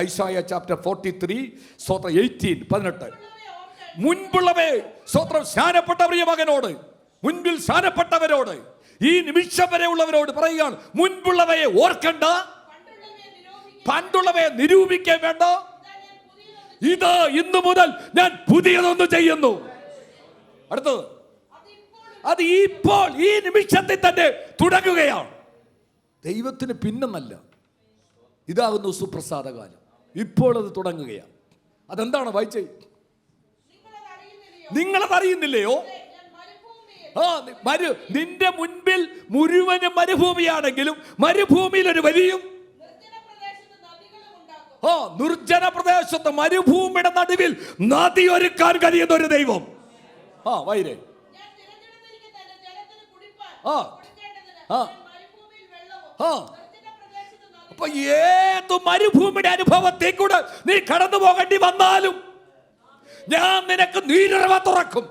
ഐസായ chapter 43 സ്തോത്രം 18. മുൻപുള്ളവേ, സ്തോത്രം, സ്നാനപ്പെട്ട പ്രിയ മകനോട്, മുൻപിൽ സ്നാനപ്പെട്ടവരോട്, ഈ നിമിഷം വരെ ഉള്ളവരോട് പറയുകയാണ്, മുൻപുള്ളവയെ ഓർക്കണ്ട, പണ്ടുള്ളവയെ നിരൂപിക്കാൻ വേണ്ട, ഇത് ഇന്നു മുതൽ ഞാൻ പുതിയതൊന്ന് ചെയ്യുന്നു. അടുത്തത്, അത് ഇപ്പോൾ ഈ നിമിഷത്തിൽ തന്നെ തുടങ്ങുകയാണ്. ദൈവത്തിന് പിന്നെന്നല്ല, ഇതാകുന്നു സുപ്രസാദകാലം. ഇപ്പോൾ അത് തുടങ്ങുകയാണ്. അതെന്താണ് വായിച്ചേ? നിങ്ങളതറിയുന്നില്ലയോ? നിന്റെ മുൻപിൽ മുഴുവനും മരുഭൂമിയാണെങ്കിലും മരുഭൂമിയിൽ ഒരു വഴിയും, നിർജ്ജന പ്രദേശത്ത് മരുഭൂമിയുടെ നടുവിൽ നദി ഒരുക്കാൻ കഴിയുന്ന ഒരു ദൈവം. വൈരേ അപ്പൊ ഏത് മരുഭൂമിയുടെ അനുഭവത്തെ കൂടെ നീ കടന്നു പോകേണ്ടി വന്നാലും ഞാൻ നിനക്ക് നീരുറവ തുറക്കും.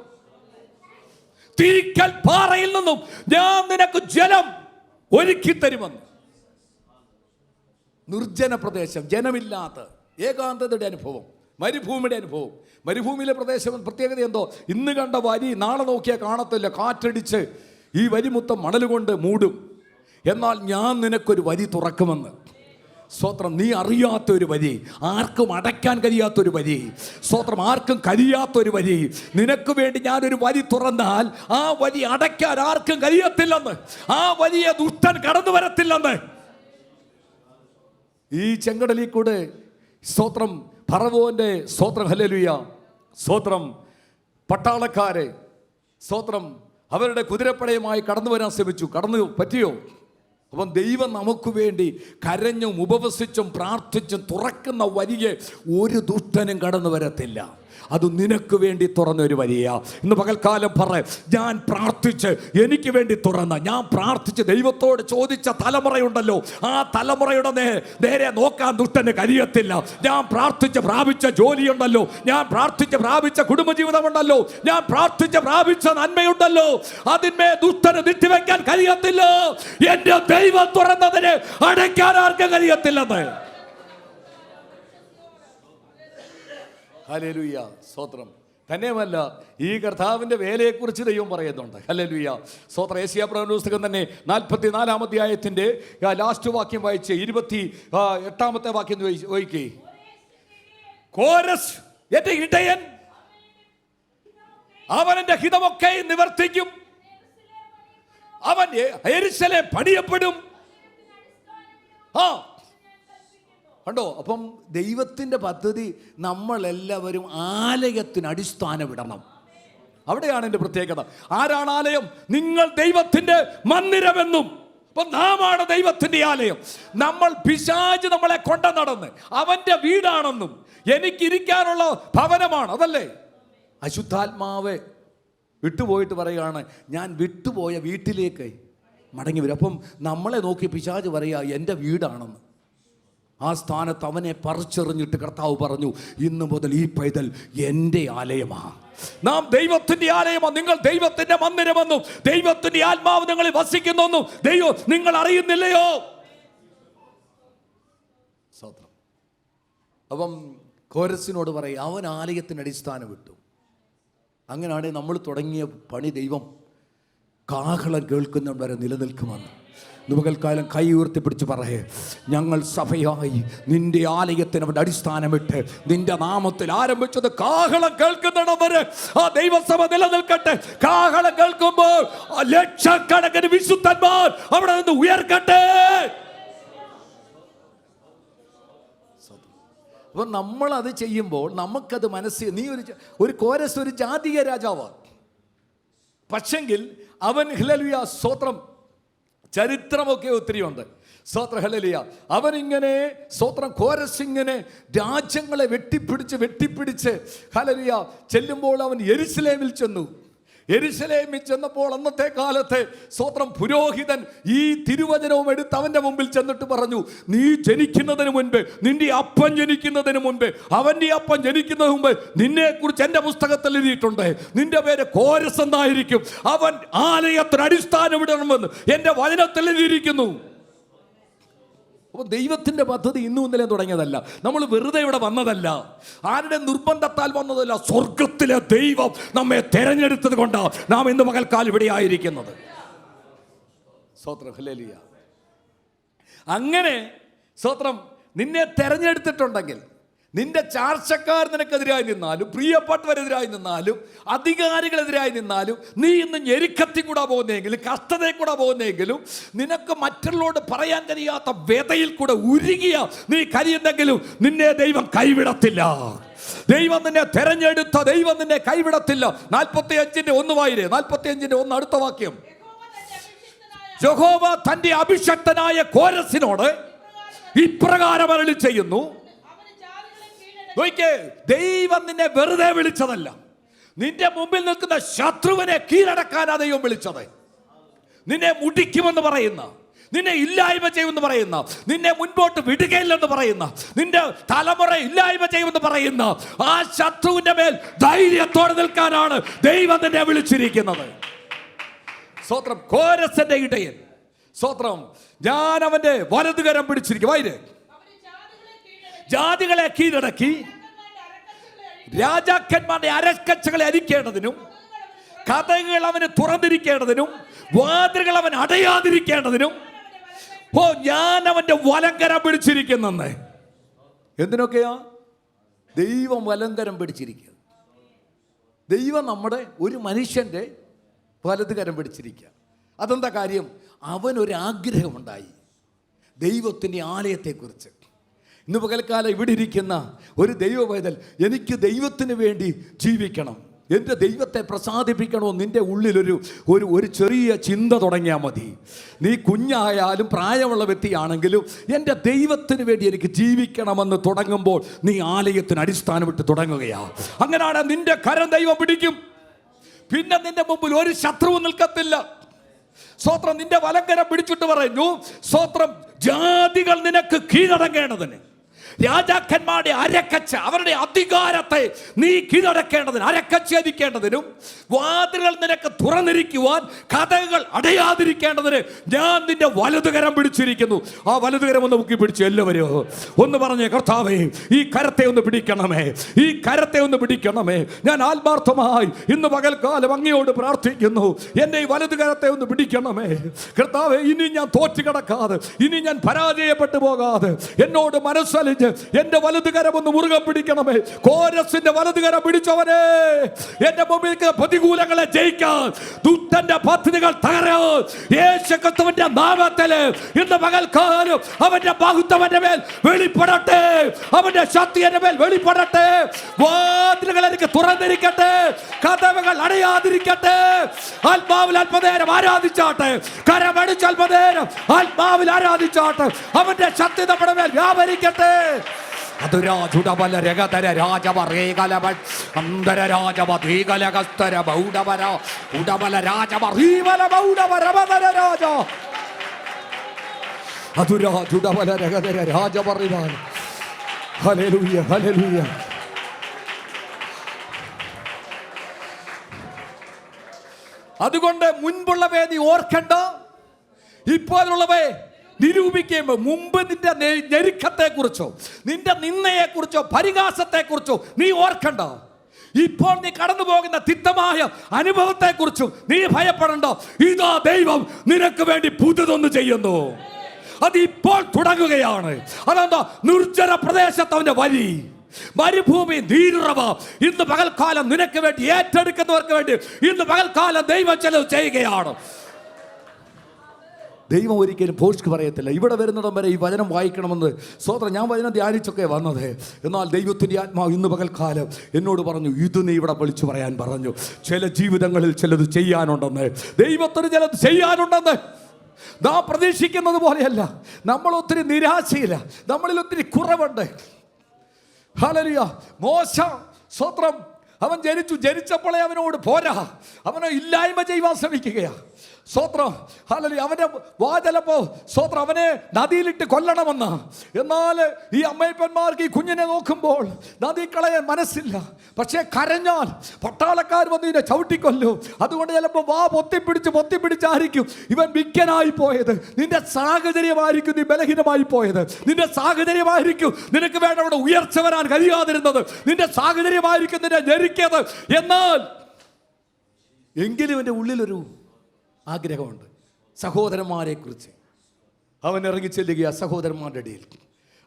തിരിക്കൽ പാറയിൽ നിന്നും ഞാൻ നിനക്ക് ജലം ഒരുക്കി തരുമെന്ന്. നിർജ്ജന പ്രദേശം, ജനമില്ലാത്ത ഏകാന്തതയുടെ അനുഭവം, മരുഭൂമിയുടെ അനുഭവം. മരുഭൂമിയിലെ പ്രദേശം പ്രത്യേകത എന്തോ? ഇന്ന് കണ്ട വരി നാളെ നോക്കിയാൽ കാണത്തില്ല. കാറ്റടിച്ച് ഈ വരി മൊത്തം മണൽ കൊണ്ട് മൂടും. എന്നാൽ ഞാൻ നിനക്കൊരു വരി തുറക്കുമെന്ന്. സ്തോത്രം, നീ അറിയാത്തൊരു വരി, ആർക്കും അടയ്ക്കാൻ കഴിയാത്തൊരു വരി, സ്തോത്രം, ആർക്കും കഴിയാത്തൊരു വരി, നിനക്ക് വേണ്ടി ഞാനൊരു വരി തുറന്നാൽ ആ വരി അടയ്ക്കാൻ ആർക്കും കഴിയത്തില്ലെന്ന്, ആ വലിയ ദുഷ്ടൻ കടന്നു വരത്തില്ലെന്ന്. ഈ ചെങ്കടലിൽ കൂടെ സ്തോത്രം ഫറവോന്റെ സ്തോത്രം, ഹല്ലേലൂയ, സ്തോത്രം, പട്ടാളക്കാരെ സ്തോത്രം അവരുടെ കുതിരപ്പടയുമായി കടന്നു വരാൻ ശ്രമിച്ചു. കടന്നു പറ്റിയോ? അപ്പം ദൈവം നമുക്ക് വേണ്ടി കരഞ്ഞും ഉപവസിച്ചും പ്രാർത്ഥിച്ചും തുറക്കുന്ന വഴിയെ ഒരു ദുഷ്ടനും കടന്നു വരത്തില്ല. അത് നിനക്ക് വേണ്ടി തുറന്നൊരു വഴിയാ. ഇന്ന് പകൽക്കാലം പറ, ഞാൻ പ്രാർത്ഥിച്ച് എനിക്ക് വേണ്ടി തുറന്ന, ഞാൻ പ്രാർത്ഥിച്ച് ദൈവത്തോട് ചോദിച്ച തലമുറയുണ്ടല്ലോ, ആ തലമുറയുടെ നേരെ നോക്കാൻ ദുഷ്ടന് കഴിയത്തില്ല. ഞാൻ പ്രാർത്ഥിച്ച് പ്രാപിച്ച ജോലിയുണ്ടല്ലോ, ഞാൻ പ്രാർത്ഥിച്ച് പ്രാപിച്ച കുടുംബജീവിതമുണ്ടല്ലോ, ഞാൻ പ്രാർത്ഥിച്ച് പ്രാപിച്ച നന്മയുണ്ടല്ലോ, അതിന്മേ ദുഷ്ടന് നിട്ടിവെക്കാൻ കഴിയത്തില്ല. എന്റെ ദൈവം തുറന്നതിന് അടയ്ക്കാൻ ആർക്കും കഴിയത്തില്ലെന്ന്. ഹല്ലേലൂയ, സ്തോത്രം. തന്നെയുമല്ല, ഈ കർത്താവിൻ്റെ വേലയെക്കുറിച്ച് ദൈവം പറയുന്നുണ്ട്. ഹല്ലേലൂയ, സ്തോത്രം. യെശയ്യാ പ്രവചന പുസ്തകം തന്നെ 44-ാം അധ്യായത്തിൻ്റെ ലാസ്റ്റ് വാക്യം വായിച്ച് 28-ാമത്തെ വാക്യം വായിക്കേ. കോരസ് എന്റെ ഇടയൻ, അവൻ എൻ്റെ ഹിതമൊക്കെ നിവർത്തിക്കും, അവൻ യെരൂശലേം പണിയപ്പെടും. കണ്ടോ? അപ്പം ദൈവത്തിൻ്റെ പദ്ധതി നമ്മളെല്ലാവരും ആലയത്തിന് അടിസ്ഥാനമിടണം. അവിടെയാണ് എൻ്റെ പ്രത്യേകത. ആരാണ് ആലയം? നിങ്ങൾ ദൈവത്തിൻ്റെ മന്ദിരമെന്നും. അപ്പം നാമാണ് ദൈവത്തിൻ്റെ ആലയം. നമ്മൾ പിശാച് നമ്മളെ കൊണ്ട നടന്ന് അവൻ്റെ വീടാണെന്നും എനിക്കിരിക്കാനുള്ള ഭവനമാണ്, അതല്ലേ? അശുദ്ധാത്മാവ് വിട്ടുപോയിട്ട് പറയുകയാണ്, ഞാൻ വിട്ടുപോയ വീട്ടിലേക്ക് മടങ്ങി വരും. അപ്പം നമ്മളെ നോക്കി പിശാച് പറയുക എൻ്റെ വീടാണെന്ന്. ആ സ്ഥാനത്ത് അവനെ പറിച്ചെറിഞ്ഞിട്ട് കർത്താവ് പറഞ്ഞു, ഇന്നു മുതൽ ഈ പൈതൽ എൻ്റെ ആലയമാണ്. നാം ദൈവത്തിൻ്റെ ആലയമാണ്. നിങ്ങൾ ദൈവത്തിൻ്റെ മന്ദിരമെന്നും ദൈവത്തിൻ്റെ ആത്മാവ് നിങ്ങളിൽ വസിക്കുന്നെന്നും ദൈവം നിങ്ങൾ അറിയുന്നില്ലയോ? സ്തോത്രം. അപ്പം കോരസിനോട് പറയും, അവൻ ആലയത്തിന് അടിസ്ഥാനം വിട്ടു. അങ്ങനെയാണെങ്കിൽ നമ്മൾ തുടങ്ങിയ പണി ദൈവം കാഹളം കേൾക്കുന്നവർ വരെ നിലനിൽക്കുമെന്ന്. പകൽക്കാലം കൈ ഉയർത്തിപ്പിടിച്ച് പറയേ, ഞങ്ങൾ സഭയായി നിന്റെ ആലയത്തിന് അവൻ്റെ അടിസ്ഥാനമിട്ട് നിന്റെ നാമത്തിൽ ആരംഭിച്ചത് കാഹളം കേൾക്കുന്നിടം വരെ ആ ദൈവസഭ നിലനിൽക്കട്ടെ. കാഹളം കേൾക്കുമ്പോൾ ലക്ഷക്കണക്കിന് വിശുദ്ധന്മാർ അവിടെ നിന്ന് ഉയർക്കട്ടെ. അപ്പം നമ്മളത് ചെയ്യുമ്പോൾ നമുക്കത് മനസ്സിൽ, നീ ഒരു കോരസ് ഒരു ജാതീയ രാജാവാണ്, പക്ഷെങ്കിൽ അവൻ ഹല്ലേലൂയ സ്തോത്രം ചരിത്രമൊക്കെ ഒത്തിരിയുണ്ട്. സ്തോത്രം, ഹല്ലേലൂയ. അവനിങ്ങനെ സ്തോത്രം കോരസിങ്ങനെ രാജ്യങ്ങളെ വെട്ടിപ്പിടിച്ച് ഹല്ലേലൂയ ചെല്ലുമ്പോൾ അവൻ യെരൂശലേമിൽ ചെന്നു. യെരൂശലേമിൽ ചെന്നപ്പോൾ അന്നത്തെ കാലത്തെ സ്തോത്രം പുരോഹിതൻ ഈ തിരുവചനവും എടുത്ത് അവൻ്റെ മുമ്പിൽ ചെന്നിട്ട് പറഞ്ഞു, നീ ജനിക്കുന്നതിന് മുൻപ്, നിന്റെ അപ്പൻ ജനിക്കുന്നതിന് മുൻപ്, അവൻ്റെ അപ്പൻ ജനിക്കുന്നതിന് മുമ്പ് നിന്നെക്കുറിച്ച് എൻ്റെ പുസ്തകത്തിൽ എഴുതിയിട്ടുണ്ട്. നിന്റെ പേര് കോരസ് എന്നായിരിക്കും. അവൻ ആലയത്തിന് അടിസ്ഥാനം ഇടണമെന്ന് എൻ്റെ വചനത്തിൽ എഴുതിയിരിക്കുന്നു. അപ്പോൾ ദൈവത്തിൻ്റെ പദ്ധതി ഇന്നും ഇന്നലെ തുടങ്ങിയതല്ല. നമ്മൾ വെറുതെ ഇവിടെ വന്നതല്ല, ആരുടെ നിർബന്ധത്താൽ വന്നതല്ല. സ്വർഗത്തിലെ ദൈവം നമ്മെ തെരഞ്ഞെടുത്തത് കൊണ്ടാണ് നാം ഇന്ന് പകൽക്കാലം ഇവിടെ ആയിരിക്കുന്നത്. സ്തോത്രം, ഹല്ലേലൂയ. അങ്ങനെ സ്തോത്രം, നിന്നെ തെരഞ്ഞെടുത്തിട്ടുണ്ടെങ്കിൽ, നിന്റെ ചാർച്ചക്കാർ നിനക്കെതിരായി നിന്നാലും, പ്രിയപ്പെട്ടവരെതിരായി നിന്നാലും, അധികാരികളെതിരായി നിന്നാലും, നീ ഇന്ന് ഞെരുക്കത്തിൽ കൂടെ പോകുന്നെങ്കിലും, കഷ്ടതയിൽ കൂടെ പോകുന്നെങ്കിലും, നിനക്ക് മറ്റുള്ളവരോട് പറയാൻ കഴിയാത്ത വ്യതയിൽ കൂടെ ഉരുകിയ നീ കരിയുന്നെങ്കിലും നിന്നെ ദൈവം കൈവിടത്തില്ല. ദൈവം നിന്നെ തെരഞ്ഞെടുത്ത ദൈവം നിന്നെ കൈവിടത്തില്ല. 45:1 വായിരേ. 45:1 അടുത്ത വാക്യം. യഹോവ തന്റെ അഭിഷക്തനായ കോരസിനോട് ഇപ്രകാരം അരുളി ചെയ്യുന്നു. ദൈവം നിന്നെ വെറുതെ വിളിച്ചതല്ല, നിന്റെ മുമ്പിൽ നിൽക്കുന്ന ശത്രുവിനെ കീഴടക്കാനാ ദൈവം വിളിച്ചത്. നിന്നെ മുടിക്കുമെന്ന് പറയുന്ന, നിന്നെ ഇല്ലായ്മ ചെയ്യുമെന്ന് പറയുന്ന, നിന്നെ മുൻപോട്ട് വിടുകയില്ലെന്ന് പറയുന്ന, നിന്റെ തലമുറ ഇല്ലായ്മ ചെയ്യുമെന്ന് പറയുന്ന ആ ശത്രുവിന്റെ മേൽ ധൈര്യത്തോടെ നിൽക്കാനാണ് ദൈവം നിന്നെ വിളിച്ചിരിക്കുന്നത്. സ്തോത്രം. കോരസിന്റെ ഇടയൻ, സ്തോത്രം, ഞാൻ അവന്റെ വലതുകരം പിടിച്ചിരിക്കും. വായിരേ. ജാതികളെ കീഴടക്കി രാജാക്കന്മാരുടെ അരക്കച്ചകളെ അരിക്കേണ്ടതിനും, കഥകൾ അവന് തുറന്നിരിക്കേണ്ടതിനും, വാതിലുകൾ അവൻ അടയാതിരിക്കേണ്ടതിനും ഞാൻ അവന്റെ വലങ്കരം പിടിച്ചിരിക്കുന്നെന്ന്. എന്തിനൊക്കെയാ ദൈവം വലങ്കരം പിടിച്ചിരിക്കുക? ദൈവം നമ്മുടെ ഒരു മനുഷ്യന്റെ വലതുകരം പിടിച്ചിരിക്കുക. അതെന്താ കാര്യം? അവനൊരാഗ്രഹമുണ്ടായി ദൈവത്തിൻ്റെ ആലയത്തെക്കുറിച്ച്. ഇന്ന് പകൽക്കാലം ഇവിടെ ഇരിക്കുന്ന ഒരു ദൈവ പൈതൽ, എനിക്ക് ദൈവത്തിന് വേണ്ടി ജീവിക്കണം, എൻ്റെ ദൈവത്തെ പ്രസാദിപ്പിക്കണോ, നിൻ്റെ ഉള്ളിലൊരു ഒരു ചെറിയ ചിന്ത തുടങ്ങിയാൽ മതി. നീ കുഞ്ഞായാലും പ്രായമുള്ള വ്യക്തിയാണെങ്കിലും എൻ്റെ ദൈവത്തിന് വേണ്ടി എനിക്ക് ജീവിക്കണമെന്ന് തുടങ്ങുമ്പോൾ നീ ആലയത്തിന് അടിസ്ഥാനമിട്ട് തുടങ്ങുകയാണ്. അങ്ങനെയാണ് നിൻ്റെ കരം ദൈവം പിടിക്കും. പിന്നെ നിന്റെ മുമ്പിൽ ഒരു ശത്രുവും നിൽക്കത്തില്ല. സ്തോത്രം. നിന്റെ വലങ്കരം പിടിച്ചിട്ട് പറഞ്ഞു, സ്തോത്രം, ജാതികൾ നിനക്ക് കീഴടങ്ങേണ്ടതിന്, രാജാക്കന്മാരുടെ അരക്കച്ച, അവരുടെ അധികാരത്തെ നീ കീഴടക്കേണ്ടതിന്, അരക്കച്ചേദിക്കേണ്ടതിനും, വാതിലുകൾ നിനക്ക് തുറന്നിരിക്കുവാൻ, കഥകൾ അടയാതിരിക്കേണ്ടതിന് ഞാൻ നിന്റെ വലതുകരം പിടിച്ചിരിക്കുന്നു. ആ വലതുകരം ഒന്ന് മുക്കി പിടിച്ചു എല്ലാവരും ഒന്ന് പറഞ്ഞേ, കർത്താവേ ഈ കരത്തെ ഒന്ന് പിടിക്കണമേ, ഈ കരത്തെ ഒന്ന് പിടിക്കണമേ. ഞാൻ ആത്മാർത്ഥമായി ഇന്ന് പകൽക്കാലം അങ്ങയോട് പ്രാർത്ഥിക്കുന്നു, എൻ്റെ ഈ വലതുകരത്തെ ഒന്ന് പിടിക്കണമേ കർത്താവേ. ഇനി ഞാൻ തോറ്റു കിടക്കാതെ, ഇനി ഞാൻ പരാജയപ്പെട്ടു പോകാതെ എന്നോട് മനസ്സലിഞ്ഞ് എന്റെ വലതുകരം ഒന്ന് മുറുകെ പിടിക്കണമേ. കോരസിന്റെ വലതുകരം പിടിച്ചവനെ, എന്റെ മുമ്പിൽ പ്രതികൂലങ്ങളെ ജയിക്കാൻ, ദുഷ്ടന്റെ പദ്ധതികൾ തകരാൻ യേശുക്രിസ്തുവിന്റെ നാമത്തിൽ ഇന്ന് പകൽക്കാലം അവന്റെ മഹത്വം എന്റെ മേൽ വെളിപ്പെടട്ടെ, അവന്റെ ശക്തി എന്റെ മേൽ വെളിപ്പെടട്ടെ. വാതിലുകൾ എനിക്ക് തുറന്നിരിക്കട്ടെ, കതവുകൾ അടയാതിരിക്കട്ടെ. ആത്മാവിൽ അല്പനേരം ആരാധിച്ചാട്ടെ, കരമടിച്ച് അല്പനേരം ആത്മാവിൽ ആരാധിച്ചാട്ടെ. അവന്റെ ശക്തി നമ്മുടെ മേൽ വ്യാപരിക്കട്ടെ. അതുരാജുടബല രഗതര രാജവറേകലവൻ അന്തര രാജവധീകലകസ്തര ബൗഡവര ഉടബല രാജവറീവല ബൗഡവരവതര രാജ അതുരാജുടബല രഗതര രാജവറിവാൻ. Hallelujah, hallelujah. അതുകൊണ്ട് മുൻപുള്ള വേദി ഓർക്കണ്ട, ഇപ്പോഴുള്ളവയെ നിരൂപിക്കുമ്പോൾ മുമ്പ് നിന്റെ ഞെരുക്കത്തെ കുറിച്ചോ, നിന്റെ നിന്ദയെക്കുറിച്ചോ, പരിഹാസത്തെക്കുറിച്ചോ നീ ഓർക്കണ്ട. ഇപ്പോൾ നീ കടന്നു പോകുന്ന തിക്തമായ അനുഭവത്തെക്കുറിച്ചും നീ ഭയപ്പെടണ്ട. ഇതാ ദൈവം നിനക്ക് വേണ്ടി പുതുതൊന്ന് ചെയ്യുന്നു. അത് ഇപ്പോൾ തുടങ്ങുകയാണ്. അതെന്താ? നിർജ്ജന പ്രദേശത്ത് അവന്റെ വഴി, മരുഭൂമി, നീരുറവ ഇന്ന് പകൽക്കാലം നിനക്ക് വേണ്ടി ഏറ്റെടുക്കുന്നവർക്ക് വേണ്ടി ഇന്ന് പകൽക്കാലം ദൈവം ചിലത് ചെയ്യുകയാണ്. ദൈവം ഒരിക്കലും പോസ്റ്റ് പറയത്തില്ല. ഇവിടെ വരുന്നിടം വരെ ഈ വചനം വായിക്കണമെന്ന് സ്തോത്രം, ഞാൻ വചനം ധ്യാനിച്ചൊക്കെ വന്നത്. എന്നാൽ ദൈവത്തിൻ്റെ ആത്മാവ് ഇന്ന് പകൽക്കാലം എന്നോട് പറഞ്ഞു, ഇത് നീ ഇവിടെ വിളിച്ചു പറയാൻ പറഞ്ഞു. ചില ജീവിതങ്ങളിൽ ചിലത് ചെയ്യാനുണ്ടെന്ന്, ദൈവത്തിന് ചിലത് ചെയ്യാനുണ്ടെന്ന്. നാം പ്രതീക്ഷിക്കുന്നത് പോലെയല്ല. നമ്മൾ ഒത്തിരി നിരാശയില്ല, നമ്മളിൽ ഒത്തിരി കുറവുണ്ട്. ഹല്ലേലൂയ. മോശ സ്തോത്രം, അവൻ ജനിച്ചപ്പോഴേ അവനോട് പോരാ, അവനെ ഇല്ലായ്മ ചെയ്യുവാൻ ശ്രമിക്കുകയാണ്. സ്തോത്രം. ഹല്ലേലൂയ. അവന്റെ വാചലപ്പോ സ്തോത്രം അവനെ നദിയിലിട്ട് കൊല്ലണമെന്ന്. എന്നാൽ ഈ അമ്മയപ്പന്മാർക്ക് ഈ കുഞ്ഞിനെ നോക്കുമ്പോൾ നദി കളയാൻ മനസ്സില്ല. പക്ഷേ കരഞ്ഞാൽ പട്ടാളക്കാർ വന്ന് ഇതിനെ ചവിട്ടിക്കൊല്ലു. അതുകൊണ്ട് ചിലപ്പോൾ വാ പൊത്തിപ്പിടിച്ചായിരിക്കും ഇവൻ വിക്കനായി പോയത്. നിന്റെ സാഹചര്യമായിരിക്കും നീ ബലഹീനമായി പോയത്. നിന്റെ സാഹചര്യമായിരിക്കും നിനക്ക് വേണ്ട അവിടെ ഉയർച്ച വരാൻ കഴിയാതിരുന്നത്. നിന്റെ സാഹചര്യമായിരിക്കും നിന്നെ ഞെരുക്കിയത്. എന്നാൽ എങ്കിലും എൻ്റെ ഉള്ളിലൊരു ആഗ്രഹമുണ്ട്. സഹോദരന്മാരെ കുറിച്ച് അവൻ ഇറങ്ങിച്ചെല്ലുക സഹോദരന്മാരുടെ ഇടയിൽ.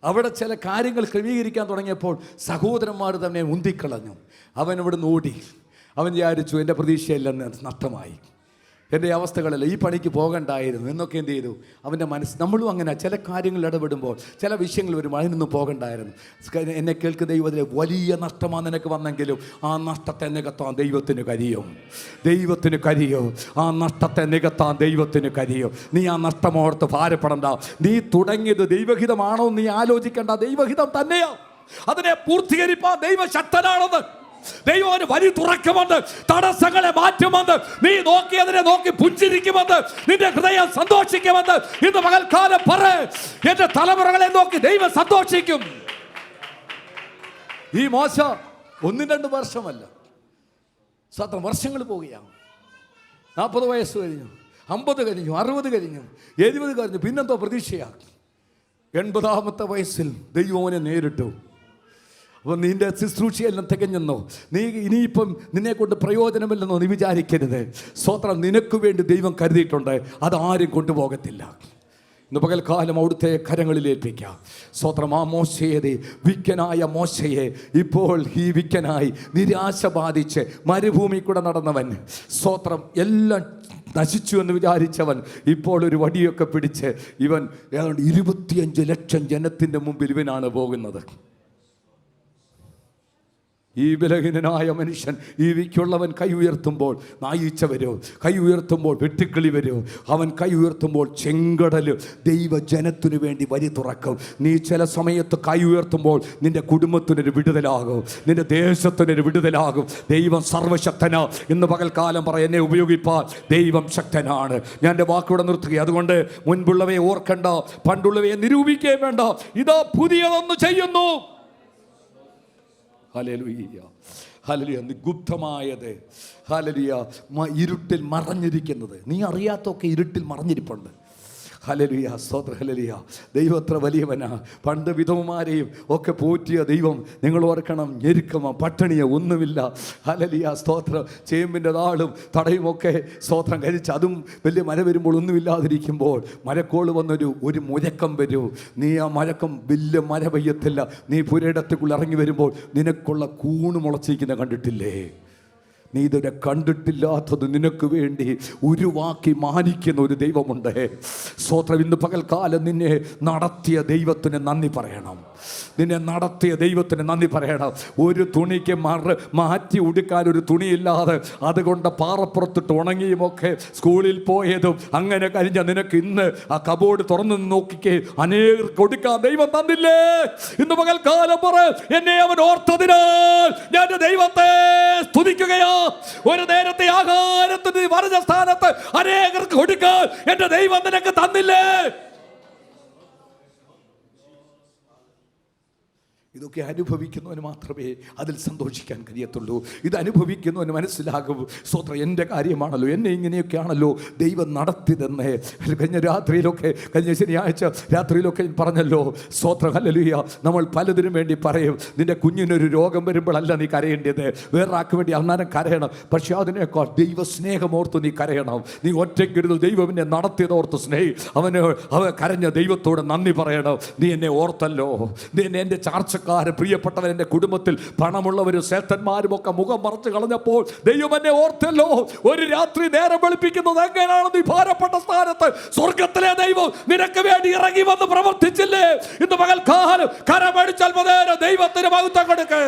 അവിടെ ചില കാര്യങ്ങൾ ക്രമീകരിക്കാൻ തുടങ്ങിയപ്പോൾ സഹോദരന്മാർ തന്നെ ഉന്തിക്കളഞ്ഞു. അവൻ ഇവിടെ നിന്ന് ഓടി. അവൻ വിചാരിച്ചു എൻ്റെ പ്രതീക്ഷയെല്ലാം നഷ്ടമായി, എൻ്റെ അവസ്ഥകളല്ല, ഈ പണിക്ക് പോകണ്ടായിരുന്നു എന്നൊക്കെ എന്ത് ചെയ്തു അവൻ്റെ മനസ്സ്. നമ്മളും അങ്ങനെ ചില കാര്യങ്ങൾ ഇടപെടുമ്പോൾ ചില വിഷയങ്ങൾ വരും, അതിനൊന്നും പോകണ്ടായിരുന്നു. എന്നെ കേൾക്കുന്ന ദൈവത്തിലെ വലിയ നഷ്ടമാണ് നിനക്ക് വന്നെങ്കിലും ആ നഷ്ടത്തെ നികത്താൻ ദൈവത്തിന് കഴിയും. ദൈവത്തിന് കഴിയും. ആ നഷ്ടത്തെ നികത്താൻ ദൈവത്തിന് കഴിയും. നീ ആ നഷ്ടമോർത്ത് ഭാരപ്പെടണ്ട. നീ തുടങ്ങിയത് ദൈവഹിതമാണോ നീ ആലോചിക്കേണ്ട. ദൈവഹിതം തന്നെയോ അതിനെ പൂർത്തീകരിപ്പാൻ ദൈവശക്തനാണെന്ന്. ദൈവം വഴി തുറക്കുമെന്ന്, തടസ്സങ്ങളെ മാറ്റുമെന്ന്, നീ നോക്കിയതിനെ നോക്കി പുഞ്ചിരിക്കുമെന്ന്, നിന്റെ ഹൃദയം സന്തോഷിക്കുമെന്ന് ഇന്ന് പകൽക്കാലം പറ. എന്റെ തലമുറകളെ നോക്കി ദൈവം സന്തോഷിക്കും. ഈ മോശ 1-2 വർഷമല്ല, സത്യം വർഷങ്ങൾ പോവുകയാണ്. 40 വയസ്സ് കഴിഞ്ഞു, 50 കഴിഞ്ഞു, 60 കഴിഞ്ഞു, 70 കഴിഞ്ഞു. പിന്നെന്തോ പ്രതീക്ഷയാണ്. 80-ാമത്തെ വയസ്സിൽ ദൈവനെ നേരിട്ടു. അപ്പോൾ നിന്റെ ശുശ്രൂഷയെല്ലാം തികഞ്ഞെന്നോ, നീ ഇനിയിപ്പം നിന്നെ കൊണ്ട് പ്രയോജനമില്ലെന്നോ നീ വിചാരിക്കരുത്. സ്തോത്രം. നിനക്ക് വേണ്ടി ദൈവം കരുതിയിട്ടുണ്ട്. അതാരും കൊണ്ടുപോകത്തില്ല. ഇന്ന് പകൽക്കാലം അവിടുത്തെ കരങ്ങളിലേൽപ്പിക്കാം. സ്തോത്രം. ആ മോശയെ, വിക്കനായ മോശയെ, ഇപ്പോൾ ഈ വിക്കനായി നിരാശ ബാധിച്ച് മരുഭൂമി കൂടെ നടന്നവൻ, സ്തോത്രം, എല്ലാം നശിച്ചു എന്ന് വിചാരിച്ചവൻ ഇപ്പോൾ ഒരു വടിയൊക്കെ പിടിച്ച് ഇവൻ 25 ലക്ഷം ജനത്തിൻ്റെ മുമ്പിൽ ഇവനാണ് പോകുന്നത്. ഈ ബലഹീനനായ മനുഷ്യൻ, ഈ വിക്കുള്ളവൻ കൈ ഉയർത്തുമ്പോൾ നായീച്ച വരൂ, കൈ ഉയർത്തുമ്പോൾ വെട്ടുക്കിളി വരൂ, അവൻ കൈ ഉയർത്തുമ്പോൾ ചെങ്കടൽ ദൈവജനത്തിനു വേണ്ടി വരി തുറക്കും. നീ ചില സമയത്ത് കൈ ഉയർത്തുമ്പോൾ നിന്റെ കുടുംബത്തിനൊരു വിടുതലാകും, നിന്റെ ദേശത്തിനൊരു വിടുതലാകും. ദൈവം സർവശക്തനാ. ഇന്ന് പകൽക്കാലം പറ, എന്നെ ഉപയോഗിപ്പാൻ ദൈവം ശക്തനാണ്. ഞാൻ എൻ്റെ വാക്കിവിടെ നിർത്തുക. അതുകൊണ്ട് മുൻപുള്ളവയെ ഓർക്കണ്ട, പണ്ടുള്ളവയെ നിരൂപിക്കുകയും വേണ്ട. ഇതാ പുതിയതൊന്ന് ചെയ്യുന്നു. Hallelujah, hallelujah. നിഗൂഢമായത്, ഹല്ലേലൂയ, ഇരുട്ടിൽ മറഞ്ഞിരിക്കുന്നത്. നീ അറിയാത്തൊക്കെ ഇരുട്ടിൽ മറഞ്ഞിരിപ്പുണ്ട്. ഹല്ലേലൂയ, സ്തോത്രം, ഹല്ലേലൂയ. ദൈവം എത്ര വലിയവനാ. പണ്ട് വിധവമാരെയും ഒക്കെ പോറ്റിയ ദൈവം. നിങ്ങൾ ഓർക്കണം, ഞെരുക്കമോ പട്ടിണിയോ ഒന്നുമില്ല. ഹല്ലേലൂയ, സ്തോത്രം. ചേമ്പിൻ്റെ താളും തടയുമൊക്കെ സ്തോത്രം കഴിച്ച് അതും വലിയ മഴ വരുമ്പോൾ ഒന്നുമില്ലാതിരിക്കുമ്പോൾ മഴക്കോൾ വന്നൊരു മുഴക്കം വരൂ. നീ ആ മഴക്കം വലിയ മഴ പെയ്യത്തില്ല. നീ പുരയിടത്തേക്കുള്ള ഇറങ്ങി വരുമ്പോൾ നിനക്കുള്ള കൂണ് മുളച്ചിരിക്കുന്ന കണ്ടിട്ടില്ലേ? നീ ഇതുവരെ കണ്ടിട്ടില്ലാത്തത് നിനക്ക് വേണ്ടി ഉരുവാക്കി മാനിക്കുന്ന ഒരു ദൈവമുണ്ട്. സ്തോത്രം. ഇന്ന് പകൽക്കാലം നിന്നെ നടത്തിയ ദൈവത്തിന് നന്ദി പറയണം. നിന്നെ നടത്തിയ ദൈവത്തിന് നന്ദി പറയണം. ഒരു തുണിക്ക് മാറ്റി ഉടുക്കാൻ ഒരു തുണിയില്ലാതെ അതുകൊണ്ട് പാറപ്പുറത്തിട്ട് ഉണങ്ങിയുമൊക്കെ സ്കൂളിൽ പോയതും അങ്ങനെ കഴിഞ്ഞ നിനക്ക് ഇന്ന് ആ കബോർഡ് തുറന്നു നോക്കിക്കേ, അനേകർക്ക് കൊടുക്കാൻ ദൈവം തന്നില്ലേ? ഇന്ന് പകൽക്കാലം പറ, എന്നെ അവൻ ഓർത്തതിനാൽ ഞാൻ ദൈവത്തെ സ്തുതിക്കുകയോ. ഒരു നേരത്തെ ആഹാരത്തിന് പറഞ്ഞ സ്ഥാനത്ത് അനേകർക്ക് കൊടുക്കാൻ എന്റെ ദൈവം നിനക്ക് തന്നില്ലേ? ഇതൊക്കെ അനുഭവിക്കുന്നവന് മാത്രമേ അതിൽ സന്തോഷിക്കാൻ കഴിയത്തുള്ളൂ. ഇത് അനുഭവിക്കുന്നവന് മനസ്സിലാകും, സ്തോത്രം, എൻ്റെ കാര്യമാണല്ലോ, എന്നെ ഇങ്ങനെയൊക്കെയാണല്ലോ ദൈവം നടത്തിയതെന്ന്. കഴിഞ്ഞ രാത്രിയിലൊക്കെ, കഴിഞ്ഞ ശനിയാഴ്ച രാത്രിയിലൊക്കെ പറഞ്ഞല്ലോ, സ്തോത്രം, ഹല്ലേലൂയ. നമ്മൾ പലതിനും വേണ്ടി പറയും, നിന്റെ കുഞ്ഞിനൊരു രോഗം വരുമ്പോഴല്ല നീ കരയേണ്ടത്, വേറൊരാൾക്ക് വേണ്ടി അന്നേരം കരയണം. പക്ഷെ അതിനേക്കാൾ ദൈവ സ്നേഹമോർത്ത് നീ കരയണം. നീ ഒറ്റയ്ക്കിരുന്ന് ദൈവം എന്നെ നടത്തിയതോർത്ത് അവൻ കരഞ്ഞ ദൈവത്തോട് നന്ദി പറയണം. നീ എന്നെ ഓർത്തല്ലോ, നീ എന്നെ എൻ്റെ ചാർച്ച പ്രിയപ്പെട്ടവൻ, എൻ്റെ കുടുംബത്തിൽ പണമുള്ളവരും ശ്രേഷ്ഠന്മാരും ഒക്കെ മുഖം മറച്ചു കളഞ്ഞപ്പോൾ ദൈവം എന്നെ ഓർത്തല്ലോ. ഒരു രാത്രി നേരം വെളുപ്പിക്കുന്നത് എങ്ങനെയാണ്? നീ ഭാരപ്പെട്ട സ്ഥാനത്ത് സ്വർഗത്തിലെ ദൈവം നിനക്ക് വേണ്ടി ഇറങ്ങി വന്ന് പ്രവർത്തിച്ചില്ലേ? ഇന്ന് പകൽക്കാലം കരമടിച്ചാൽ ദൈവത്തിന് മഹത്വം കൊടുക്ക്.